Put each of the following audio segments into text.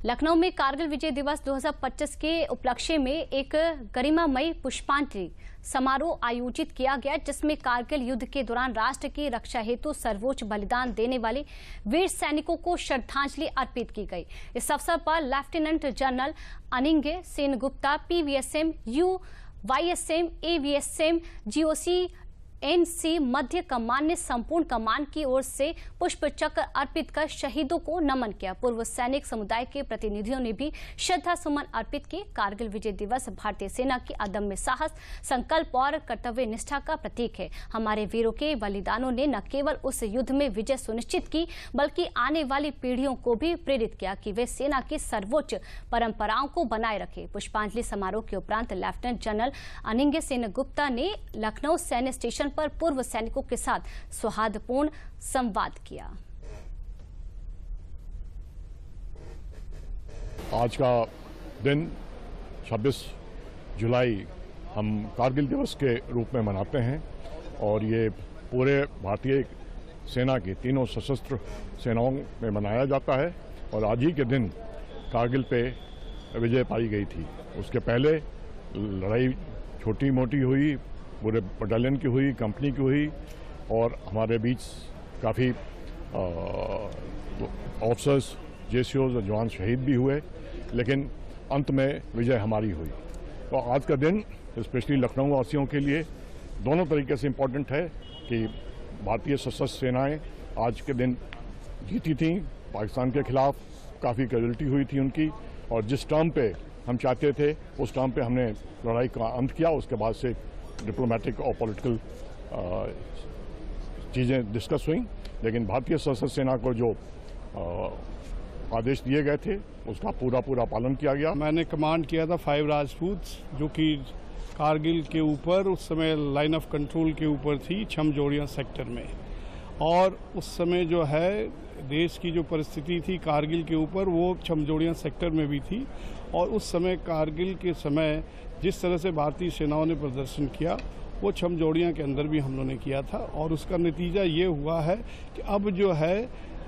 लखनऊ में कारगिल विजय दिवस 2025 के उपलक्ष्य में एक गरिमामयी पुष्पांजलि समारोह आयोजित किया गया, जिसमें कारगिल युद्ध के दौरान राष्ट्र की रक्षा हेतु सर्वोच्च बलिदान देने वाले वीर सैनिकों को श्रद्धांजलि अर्पित की गई। इस अवसर पर lieutenant general Anindya Sengupta, PVSM, UYSM, AVSM, GOC, in C मध्य कमान ने संपूर्ण कमान की ओर से पुष्प चक्र अर्पित कर शहीदों को नमन किया। पूर्व सैनिक समुदाय के प्रतिनिधियों ने भी श्रद्धा सुमन अर्पित किए। कारगिल विजय दिवस भारतीय सेना की अदम्य साहस, संकल्प और कर्तव्य निष्ठा का प्रतीक है। हमारे वीरों के बलिदानों ने न केवल उस युद्ध में विजय सुनिश्चित की, बल्कि आने वाली पीढ़ियों को भी प्रेरित किया कि वे सेना की सर्वोच्च परंपराओं को बनाए रखें। पुष्पांजलि समारोह के उपरांत लेफ्टिनेंट जनरल अनिंगे सेनगुप्ता ने लखनऊ सैन्य स्टेशन पर पूर्व सैनिकों के साथ सौहार्दपूर्ण संवाद किया। आज का दिन 26 जुलाई हम कारगिल दिवस के रूप में मनाते हैं और ये पूरे भारतीय सेना की तीनों सशस्त्र सेनाओं में मनाया जाता है। और आज ही के दिन कारगिल पे विजय पाई गई थी। उसके पहले लड़ाई छोटी मोटी हुई, पूरे बटालियन की हुई, कंपनी की हुई और हमारे बीच काफ़ी ऑफिसर्स, जेसीओज और जवान शहीद भी हुए, लेकिन अंत में विजय हमारी हुई। तो आज का दिन स्पेशली लखनऊ वासियों के लिए दोनों तरीके से इम्पोर्टेंट है कि भारतीय सशस्त्र सेनाएं आज के दिन जीती थी पाकिस्तान के खिलाफ, काफ़ी कैजुअल्टी हुई थी उनकी, और जिस टर्म पे हम चाहते थे उस टर्म पे हमने लड़ाई का अंत किया। उसके बाद से डिप्लोमेटिक और पॉलिटिकल चीज़ें डिस्कस हुई, लेकिन भारतीय सशस्त्र सेना को जो आदेश दिए गए थे उसका पूरा पालन किया गया। मैंने कमांड किया था 5 राजपूत, जो कि कारगिल के ऊपर उस समय लाइन ऑफ कंट्रोल के ऊपर थी, छमजोड़िया सेक्टर में। और उस समय जो है देश की जो परिस्थिति थी कारगिल के ऊपर, वो छमजोड़िया सेक्टर में भी थी। और उस समय कारगिल के समय जिस तरह से भारतीय सेनाओं ने प्रदर्शन किया, वो छमजोड़िया के अंदर भी हम लोगों ने किया था। और उसका नतीजा ये हुआ है कि अब जो है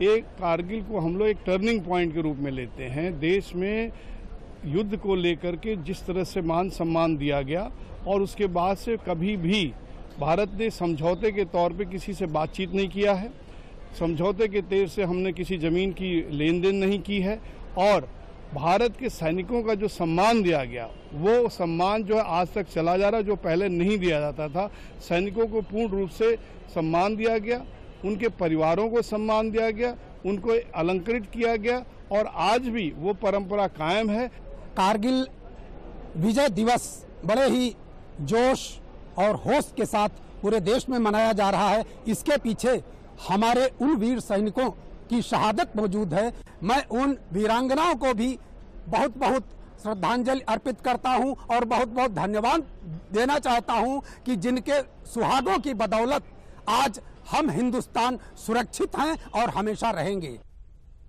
एक कारगिल को हम लोग एक टर्निंग पॉइंट के रूप में लेते हैं। देश में युद्ध को लेकर के जिस तरह से मान सम्मान दिया गया, और उसके बाद से कभी भी भारत ने समझौते के तौर पे किसी से बातचीत नहीं किया है। समझौते के तेर से हमने किसी ज़मीन की लेन देन नहीं की है। और भारत के सैनिकों का जो सम्मान दिया गया, वो सम्मान जो है आज तक चला जा रहा, जो पहले नहीं दिया जाता था। सैनिकों को पूर्ण रूप से सम्मान दिया गया, उनके परिवारों को सम्मान दिया गया, उनको अलंकृत किया गया, और आज भी वो परंपरा कायम है। कारगिल विजय दिवस बड़े ही जोश और होश के साथ पूरे देश में मनाया जा रहा है। इसके पीछे हमारे उन वीर सैनिकों की शहादत मौजूद है। मैं उन वीरांगनाओं को भी बहुत बहुत श्रद्धांजलि अर्पित करता हूं और बहुत बहुत धन्यवाद देना चाहता हूं कि जिनके सुहागों की बदौलत आज हम हिंदुस्तान सुरक्षित हैं और हमेशा रहेंगे।